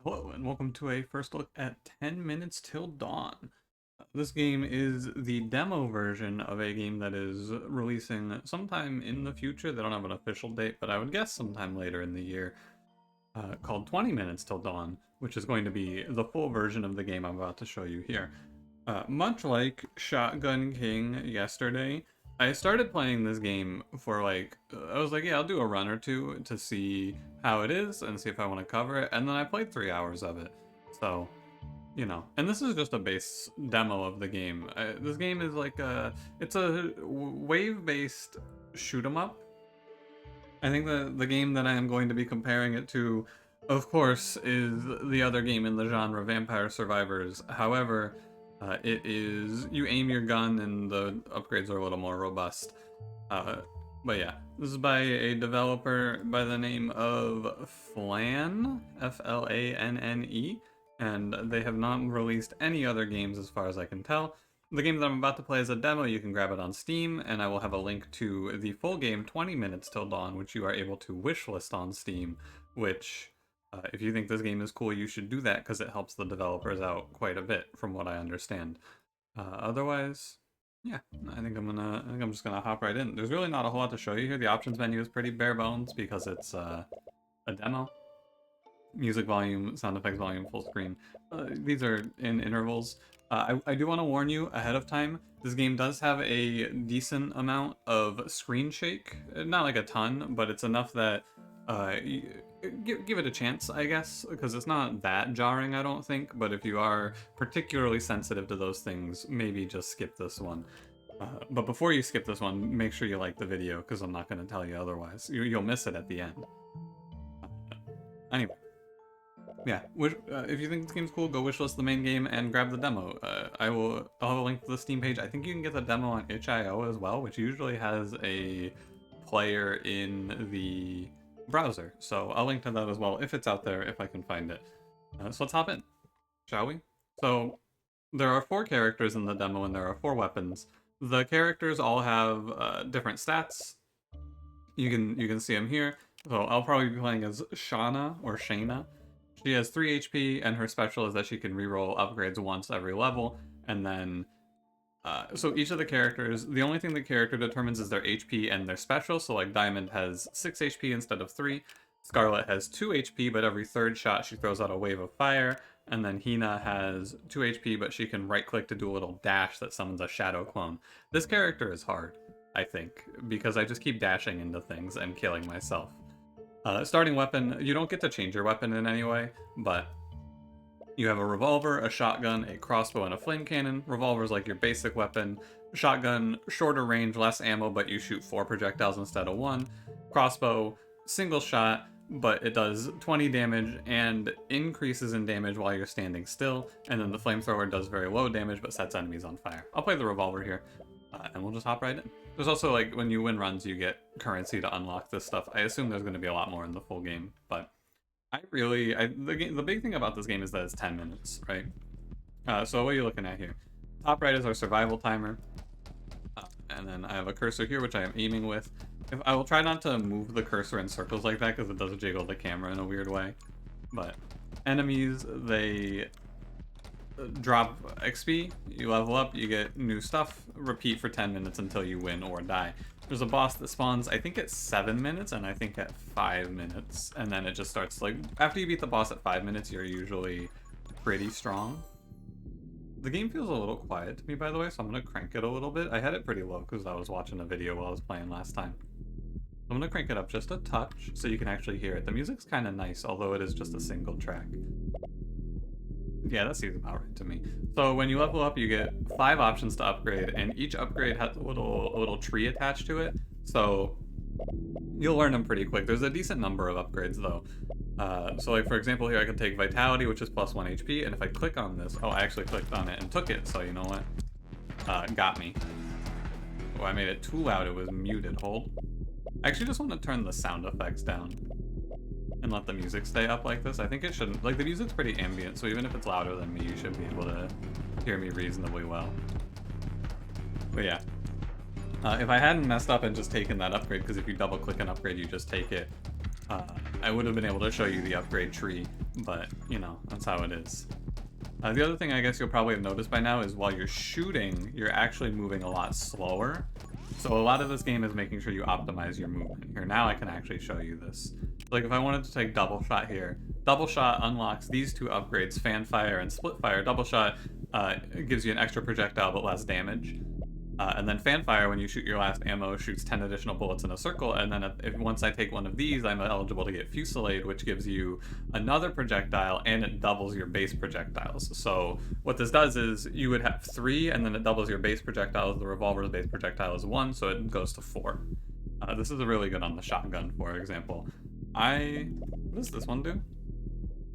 Hello, and welcome to a first look at 10 Minutes Till Dawn. This game is the demo version of a game that is releasing sometime in the future. They don't have an official date, but I would guess sometime later in the year, called 20 Minutes Till Dawn, which is going to be the full version of the game I'm about to show you here. Much like Shotgun King yesterday, I started playing this game for I was like, yeah, I'll do a run or two to see how it is and see if I want to cover it, and then I played 3 hours of it. So, and this is just a base demo of the game. This game is it's a wave-based shoot 'em up. I think the game that I am going to be comparing it to, of course, is the other game in the genre, Vampire Survivors. However, it is, you aim your gun and the upgrades are a little more robust. But yeah, this is by a developer by the name of Flanne, Flanne, and they have not released any other games as far as I can tell. The game that I'm about to play is a demo. You can grab it on Steam, and I will have a link to the full game, 20 Minutes Till Dawn, which you are able to wishlist on Steam, which, if you think this game is cool, you should do that because it helps the developers out quite a bit, from what I understand. Otherwise, yeah, I think I'm just gonna hop right in. There's really not a whole lot to show you here. The options menu is pretty bare bones because it's a demo. Music volume, sound effects volume, full screen. These are in intervals. I do want to warn you ahead of time, this game does have a decent amount of screen shake. Not like a ton, but it's enough that give it a chance, I guess, because it's not that jarring, I don't think, but if you are particularly sensitive to those things, maybe just skip this one. But before you skip this one, make sure you like the video, because I'm not going to tell you otherwise. You'll miss it at the end. Anyway. Yeah, if you think this game's cool, go wishlist the main game and grab the demo. I'll have a link to the Steam page. I think you can get the demo on itch.io as well, which usually has a player in the browser. So I'll link to that as well if it's out there, if I can find it. So let's hop in, shall we? So there are 4 characters in the demo and there are 4 weapons. The characters all have different stats. You can see them here. So I'll probably be playing as Shana or Shayna. She has 3 HP, and her special is that she can reroll upgrades once every level, and then... so each of the characters, the only thing the character determines is their HP and their special, so like Diamond has 6 HP instead of 3, Scarlet has 2 HP, but every third shot she throws out a wave of fire, and then Hina has 2 HP, but she can right-click to do a little dash that summons a shadow clone. This character is hard, I think, because I just keep dashing into things and killing myself. Starting weapon, you don't get to change your weapon in any way, but you have a revolver, a shotgun, a crossbow, and a flame cannon. Revolver is like your basic weapon. Shotgun, shorter range, less ammo, but you shoot 4 projectiles instead of 1. Crossbow, single shot, but it does 20 damage and increases in damage while you're standing still. And then the flamethrower does very low damage, but sets enemies on fire. I'll play the revolver here, and we'll just hop right in. There's also, like, when you win runs, you get currency to unlock this stuff. I assume there's going to be a lot more in the full game, but the big thing about this game is that it's 10 minutes, right? So what are you looking at here? Top right is our survival timer, and then I have a cursor here, which I am aiming with. I will try not to move the cursor in circles like that, because it does jiggle the camera in a weird way. But enemies, they drop XP, you level up, you get new stuff, repeat for 10 minutes until you win or die. There's a boss that spawns, I think at 7 minutes, and I think at 5 minutes, and then it just starts, like, after you beat the boss at 5 minutes, you're usually pretty strong. The game feels a little quiet to me, by the way, so I'm going to crank it a little bit. I had it pretty low because I was watching a video while I was playing last time. I'm going to crank it up just a touch so you can actually hear it. The music's kind of nice, although it is just a single track. Yeah, that seems about right to me. So when you level up, you get 5 options to upgrade, and each upgrade has a little tree attached to it. So you'll learn them pretty quick. There's a decent number of upgrades though. So like for example here, I can take Vitality, which is plus 1 HP, and if I click on this, oh, I actually clicked on it and took it, so you know what? Got me. Oh, I made it too loud, it was muted. Hold. I actually just want to turn the sound effects down and let the music stay up like this. I think it shouldn't, like the music's pretty ambient, so even if it's louder than me, you should be able to hear me reasonably well. But yeah. If I hadn't messed up and just taken that upgrade, because if you double click an upgrade, you just take it, I would have been able to show you the upgrade tree, but, you know, that's how it is. The other thing I guess you'll probably have noticed by now is while you're shooting, you're actually moving a lot slower. So a lot of this game is making sure you optimize your movement. Here, now I can actually show you this. Like if I wanted to take double shot here, double shot unlocks these two upgrades, fan fire and split fire. Double shot gives you an extra projectile but less damage. And then fan fire, when you shoot your last ammo, shoots 10 additional bullets in a circle, and then once I take one of these, I'm eligible to get Fusillade, which gives you another projectile, and it doubles your base projectiles. So what this does is you would have 3, and then it doubles your base projectiles. The revolver's base projectile is 1, so it goes to 4. This is really good on the shotgun, for example. What does this one do?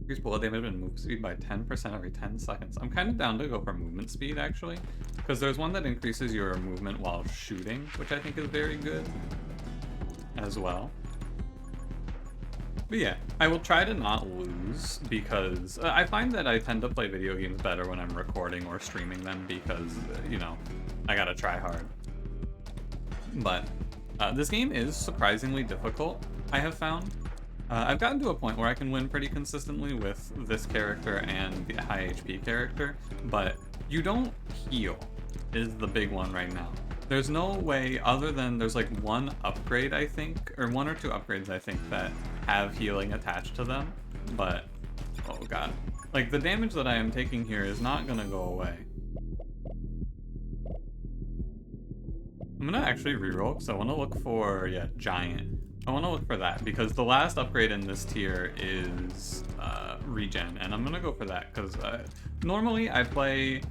Increase bullet damage and move speed by 10% every 10 seconds. I'm kind of down to go for movement speed, actually, because there's one that increases your movement while shooting, which I think is very good as well. But yeah, I will try to not lose, because I find that I tend to play video games better when I'm recording or streaming them, because, you know, I gotta try hard. But this game is surprisingly difficult, I have found. I've gotten to a point where I can win pretty consistently with this character and the high HP character, but you don't heal is the big one right now. There's no way other than there's like one upgrade, I think, or 1 or 2 upgrades, I think, that have healing attached to them, but, oh god. Like, the damage that I am taking here is not gonna go away. I'm gonna actually reroll, because I want to look for, yeah, Giant. I want to look for that, because the last upgrade in this tier is regen, and I'm going to go for that, because normally I play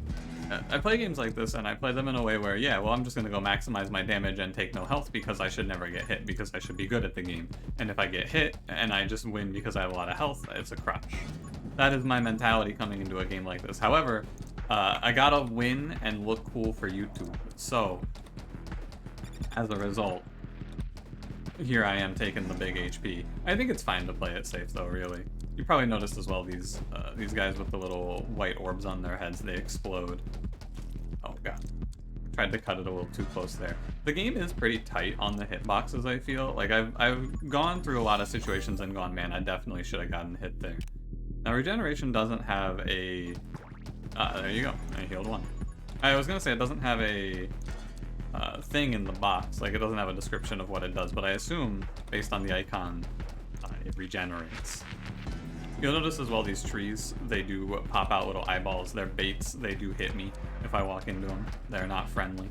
games like this, and I play them in a way where, yeah, well, I'm just going to go maximize my damage and take no health because I should never get hit, because I should be good at the game. And if I get hit, and I just win because I have a lot of health, it's a crutch. That is my mentality coming into a game like this. However, I gotta win and look cool for YouTube, so as a result, here I am taking the big HP. I think it's fine to play it safe though, really. You probably noticed as well these guys with the little white orbs on their heads, they explode. Oh god. Tried to cut it a little too close there. The game is pretty tight on the hitboxes, I feel. Like I've gone through a lot of situations and gone, man, I definitely should have gotten hit there. Now regeneration doesn't have a... there you go, I healed 1. I was gonna say it doesn't have a thing in the box, like it doesn't have a description of what it does, but I assume based on the icon it regenerates. You'll notice as well these trees, they do pop out little eyeballs. They're baits. They do hit me if I walk into them. They're not friendly.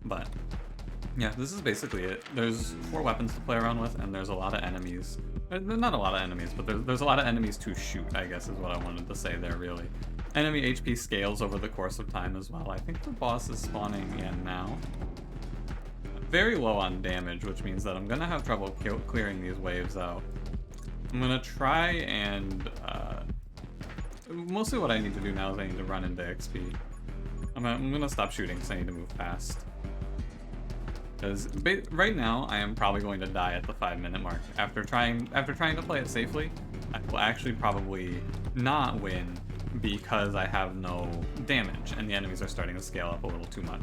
But yeah, this is basically it. There's 4 weapons to play around with, and there's a lot of enemies. Not a lot of enemies, but there's a lot of enemies to shoot, I guess is what I wanted to say there, really. Enemy HP scales over the course of time as well. I think the boss is spawning in now. Very low on damage, which means that I'm gonna have trouble clearing these waves out. I'm gonna try and, mostly what I need to do now is I need to run into XP. I'm gonna stop shooting because I need to move fast. Because right now, I am probably going to die at the 5-minute mark. After trying to play it safely, I will actually probably not win because I have no damage, and the enemies are starting to scale up a little too much.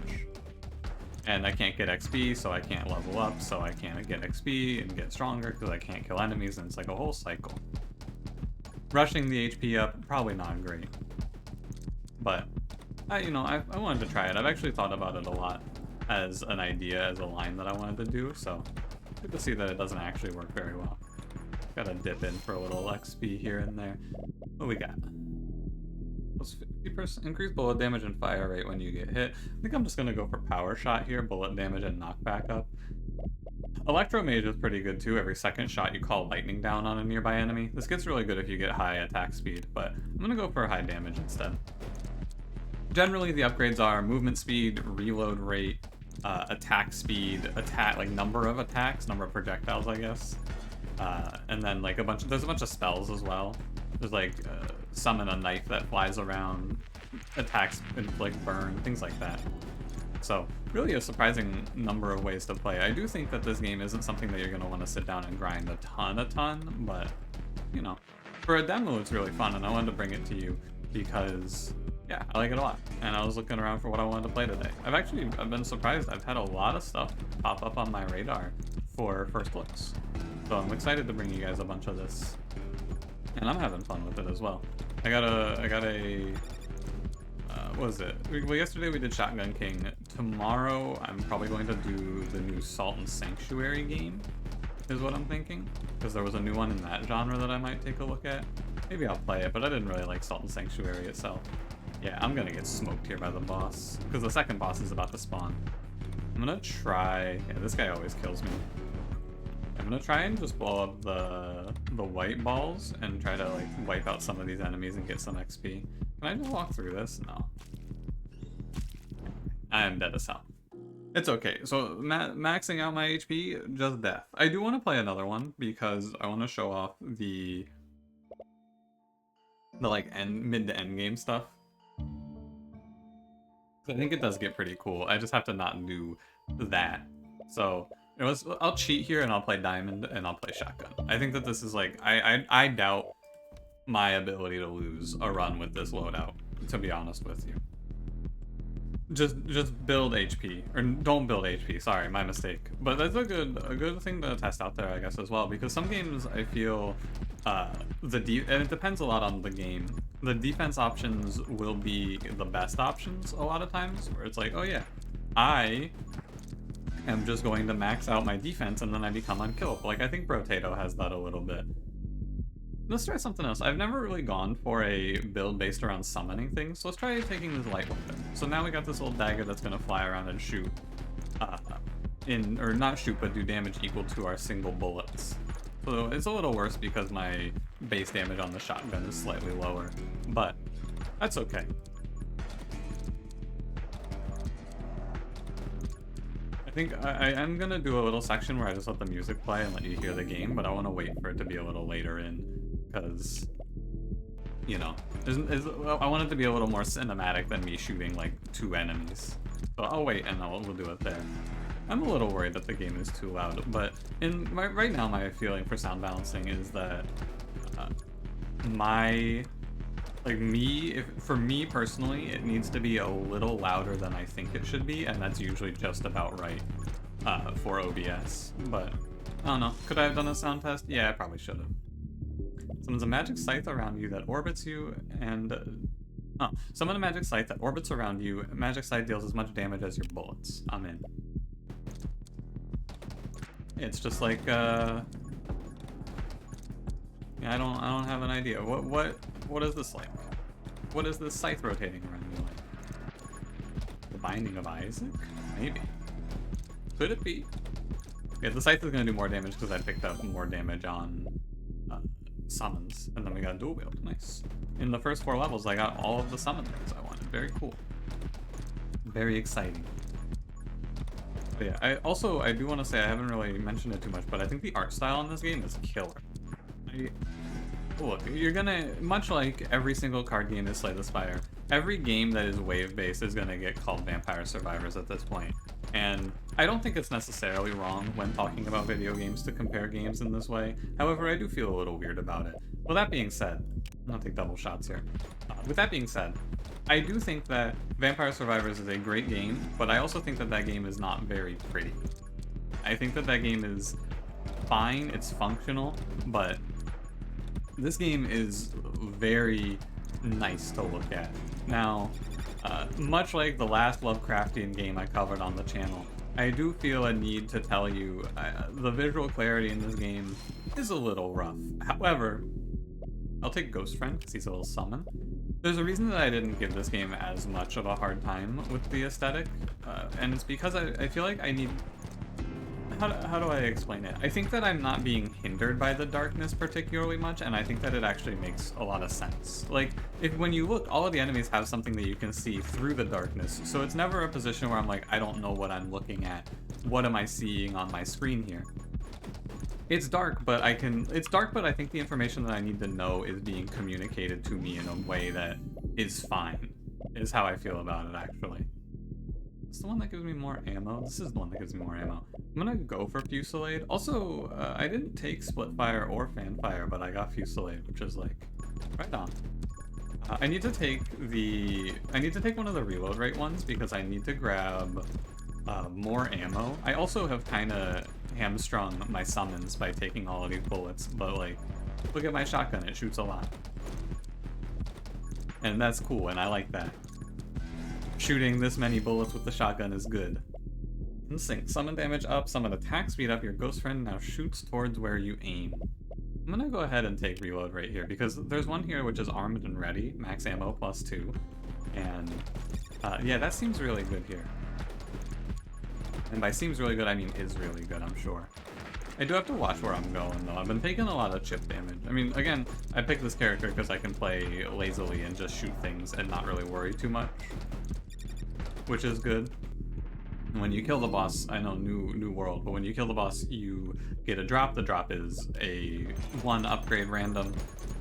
And I can't get XP, so I can't level up, so I can't get XP and get stronger because I can't kill enemies, and it's like a whole cycle. Rushing the HP up, probably not great. But, I wanted to try it. I've actually thought about it a lot as an idea, as a line that I wanted to do, so good to see that it doesn't actually work very well. Gotta dip in for a little XP here and there. What we got? Plus 50% increased bullet damage and fire rate when you get hit. I think I'm just gonna go for power shot here, bullet damage and knockback up. Electro Mage is pretty good too. Every second shot you call lightning down on a nearby enemy. This gets really good if you get high attack speed, but I'm gonna go for high damage instead. Generally, the upgrades are movement speed, reload rate, attack speed, number of attacks, number of projectiles, I guess. And then like there's a bunch of spells as well. There's like summon a knife that flies around, attacks inflict burn, things like that. So really a surprising number of ways to play. I do think that this game isn't something that you're going to want to sit down and grind a ton, but you know, for a demo it's really fun, and I wanted to bring it to you because yeah, I like it a lot, and I was looking around for what I wanted to play today. I've been surprised. I've had a lot of stuff pop up on my radar for first looks. So I'm excited to bring you guys a bunch of this. And I'm having fun with it as well. I got a what was it? Well, yesterday we did Shotgun King. Tomorrow I'm probably going to do the new Salt and Sanctuary game, is what I'm thinking. Because there was a new one in that genre that I might take a look at. Maybe I'll play it, but I didn't really like Salt and Sanctuary itself. Yeah, I'm gonna get smoked here by the boss, because the second boss is about to spawn. I'm gonna try... Yeah, this guy always kills me. I'm gonna try and just blow up the white balls and try to like wipe out some of these enemies and get some XP. Can I just walk through this? No. I am dead as hell. It's okay. So maxing out my HP, just death. I do want to play another one because I want to show off the like mid to end game stuff. I think it does get pretty cool. I just have to not do that. So I'll cheat here and I'll play Diamond and I'll play Shotgun. I think that this is like I doubt my ability to lose a run with this loadout, to be honest with you. Just build HP, or don't build HP. Sorry, my mistake. But that's a good thing to test out there, I guess, as well. Because some games I feel and it depends a lot on the game. The defense options will be the best options a lot of times, where it's like, oh yeah, I am just going to max out my defense and then I become unkillable. Like I think Brotato has that a little bit. Let's try something else. I've never really gone for a build based around summoning things, so let's try taking this light weapon. So now we got this little dagger that's gonna fly around and shoot, or not shoot, but do damage equal to our single bullets. So it's a little worse because my base damage on the shotgun is slightly lower, but that's okay. I think I am gonna do a little section where I just let the music play and let you hear the game, but I want to wait for it to be a little later in, because, you know, I want it to be a little more cinematic than me shooting like 2 enemies. So I'll wait and we'll do it there. I'm a little worried that the game is too loud, but right now my feeling for sound balancing is that for me personally, it needs to be a little louder than I think it should be, and that's usually just about right for OBS. But I don't know. Could I have done a sound test? Yeah, I probably should have. Summons a magic scythe around you that orbits you, and summon a magic scythe that orbits around you. Magic scythe deals as much damage as your bullets. I'm in. It's just like yeah, I don't have an idea. What is this like? What is this scythe rotating around me like? The Binding of Isaac? Maybe. Could it be? Yeah, the scythe is gonna do more damage because I picked up more damage on summons, and then we got dual wield. Nice. In the first 4 levels, I got all of the summon things I wanted. Very cool. Very exciting. But yeah, I do want to say, I haven't really mentioned it too much, but I think the art style in this game is killer. Look, you're gonna, much like every single card game is Slay the Spire, every game that is wave-based is gonna get called Vampire Survivors at this point. And I don't think it's necessarily wrong when talking about video games to compare games in this way. However, I do feel a little weird about it. Well, that being said, I'm gonna take double shots here. With that being said, I do think that Vampire Survivors is a great game, but I also think that that game is not very pretty. I think that that game is fine, it's functional, but this game is very nice to look at. Now, much like the last Lovecraftian game I covered on the channel, I do feel a need to tell you the visual clarity in this game is a little rough. However, I'll take Ghost Friend because he's a little summon. There's a reason that I didn't give this game as much of a hard time with the aesthetic, and it's because I feel like I need... How do I explain it? I think that I'm not being hindered by the darkness particularly much, and I think that it actually makes a lot of sense. Like, when you look, all of the enemies have something that you can see through the darkness, so it's never a position where I'm like, I don't know what I'm looking at. What am I seeing on my screen here? It's dark, but I think the information that I need to know is being communicated to me in a way that is fine, is how I feel about it, actually. It's the one that gives me more ammo. This is the one that gives me more ammo. I'm gonna go for Fusillade. Also, I didn't take Splitfire or Fanfire, but I got Fusillade, which is like, right on. I need to take one of the reload rate ones because I need to grab more ammo. I also have kind of hamstrung my summons by taking all of these bullets, but like, look at my shotgun, it shoots a lot. And that's cool, and I like that. Shooting this many bullets with the shotgun is good. Instinct. Summon damage up, summon attack speed up. Your ghost friend now shoots towards where you aim. I'm gonna go ahead and take reload right here, because there's one here which is armed and ready, max ammo +2. And yeah, that seems really good here. And by seems really good, I mean is really good, I'm sure. I do have to watch where I'm going, though. I've been taking a lot of chip damage. I mean, again, I picked this character because I can play lazily and just shoot things and not really worry too much, which is good. When you kill the boss, I know new world, but when you kill the boss, you get a drop. The drop is a 1 upgrade random,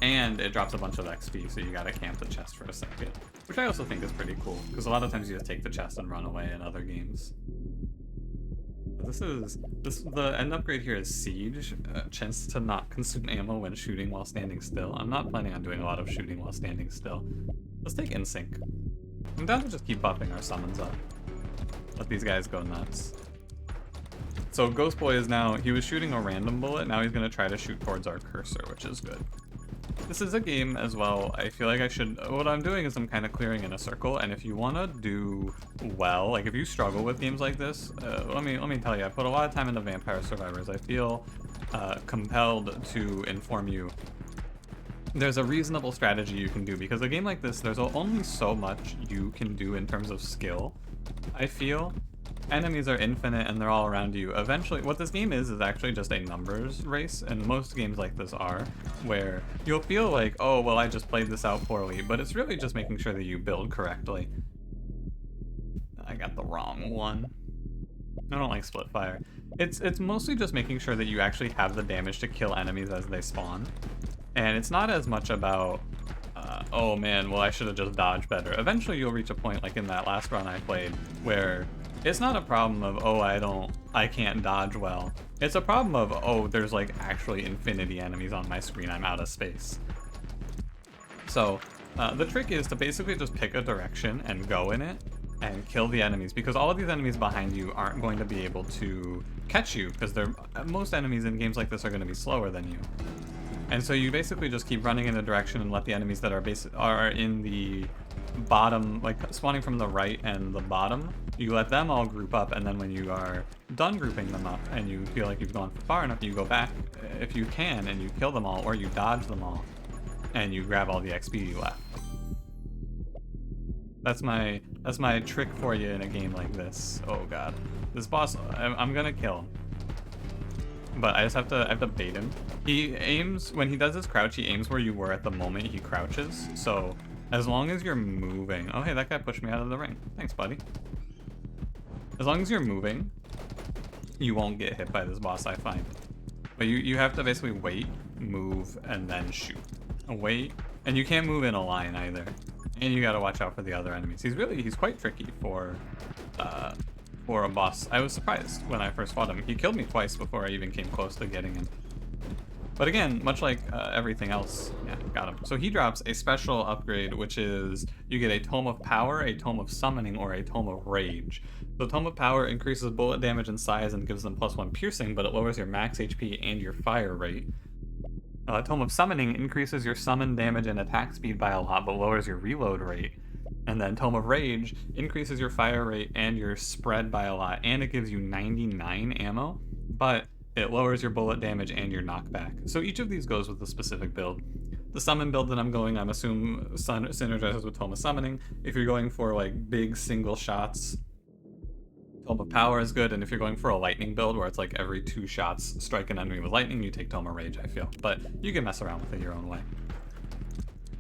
and it drops a bunch of XP, so you gotta camp the chest for a second, which I also think is pretty cool, because a lot of times you just take the chest and run away in other games. The end upgrade here is Siege, chance to not consume ammo when shooting while standing still. I'm not planning on doing a lot of shooting while standing still. Let's take Insync. I'm down to just keep buffing our summons up. Let these guys go nuts. So Ghost Boy is now, he was shooting a random bullet, now he's gonna try to shoot towards our cursor, which is good. This is a game as well, I feel like I should, what I'm doing is I'm kind of clearing in a circle, and if you want to do well, like if you struggle with games like this, let me tell you, I put a lot of time into Vampire Survivors. I feel compelled to inform you there's a reasonable strategy you can do, because a game like this, there's only so much you can do in terms of skill, I feel. Enemies are infinite and they're all around you. Eventually, what this game is actually just a numbers race, and most games like this are, where you'll feel like, oh, well, I just played this out poorly, but it's really just making sure that you build correctly. I got the wrong one. I don't like split fire. It's mostly just making sure that you actually have the damage to kill enemies as they spawn. And it's not as much about, oh man, well, I should have just dodged better. Eventually you'll reach a point, like in that last run I played, where it's not a problem of, oh, I can't dodge well. It's a problem of, oh, there's like actually infinity enemies on my screen, I'm out of space. So the trick is to basically just pick a direction and go in it and kill the enemies, because all of these enemies behind you aren't going to be able to catch you, because most enemies in games like this are going to be slower than you. And so you basically just keep running in a direction and let the enemies that are in the bottom, like spawning from the right and the bottom, you let them all group up, and then when you are done grouping them up and you feel like you've gone far enough, you go back if you can and you kill them all, or you dodge them all and you grab all the XP you left. That's my trick for you in a game like this. Oh god. This boss, I'm gonna kill him. But I have to bait him. He aims, when he does his crouch, he aims where you were at the moment he crouches. So as long as you're moving, oh hey, that guy pushed me out of the ring. Thanks, buddy. As long as you're moving, you won't get hit by this boss, I find. But you have to basically wait, move, and then shoot. Wait, and you can't move in a line either. And you gotta watch out for the other enemies. He's quite tricky for a boss. I was surprised when I first fought him. He killed me twice before I even came close to getting him. But again, much like everything else, yeah, got him. So he drops a special upgrade, which is you get a Tome of Power, a Tome of Summoning, or a Tome of Rage. The Tome of Power increases bullet damage and size and gives them +1 piercing, but it lowers your max HP and your fire rate. Tome of Summoning increases your summon damage and attack speed by a lot, but lowers your reload rate. And then Tome of Rage increases your fire rate and your spread by a lot, and it gives you 99 ammo, but it lowers your bullet damage and your knockback. So each of these goes with a specific build. The summon build that I'm going, I'm assuming synergizes with Tome of Summoning. If you're going for like big single shots, Tome of Power is good, and if you're going for a lightning build where it's like every 2 shots strike an enemy with lightning, you take Tome of Rage, I feel. But you can mess around with it your own way.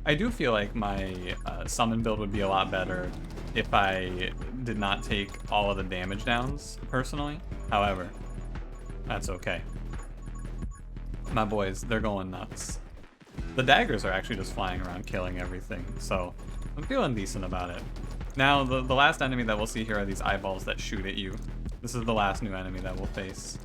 I do feel like my summon build would be a lot better if I did not take all of the damage downs, personally. However, that's okay. My boys, they're going nuts. The daggers are actually just flying around killing everything, so I'm feeling decent about it. Now, the last enemy that we'll see here are these eyeballs that shoot at you. This is the last new enemy that we'll face.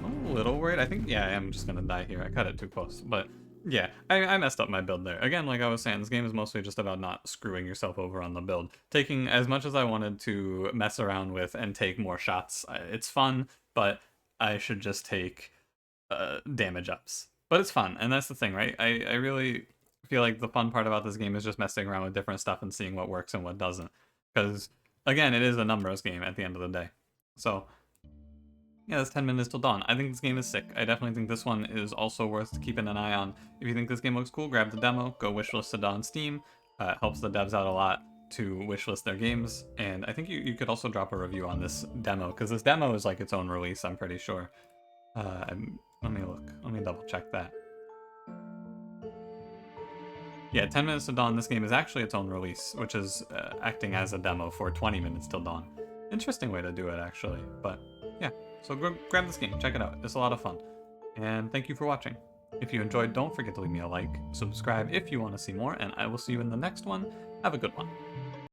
I'm a little worried. I think, yeah, I am just gonna die here. I cut it too close, but Yeah, I messed up my build there. Again, like I was saying, this game is mostly just about not screwing yourself over on the build. Taking as much as I wanted to mess around with and take more shots. It's fun, but I should just take damage ups. But it's fun, and that's the thing, right? I really feel like the fun part about this game is just messing around with different stuff and seeing what works and what doesn't. Because, again, it is a numbers game at the end of the day. So, yeah, that's 10 minutes till dawn. I think this game is sick. I definitely think this one is also worth keeping an eye on. If you think this game looks cool, grab the demo, go wishlist it on Steam. It helps the devs out a lot to wishlist their games. And I think you could also drop a review on this demo, because this demo is like its own release, I'm pretty sure. Let me look. Let me double check that. Yeah, 10 minutes to dawn, this game is actually its own release, which is acting as a demo for 20 minutes till dawn. Interesting way to do it, actually. But yeah, so grab this game, check it out. It's a lot of fun. And thank you for watching. If you enjoyed, don't forget to leave me a like, subscribe if you want to see more, and I will see you in the next one. Have a good one.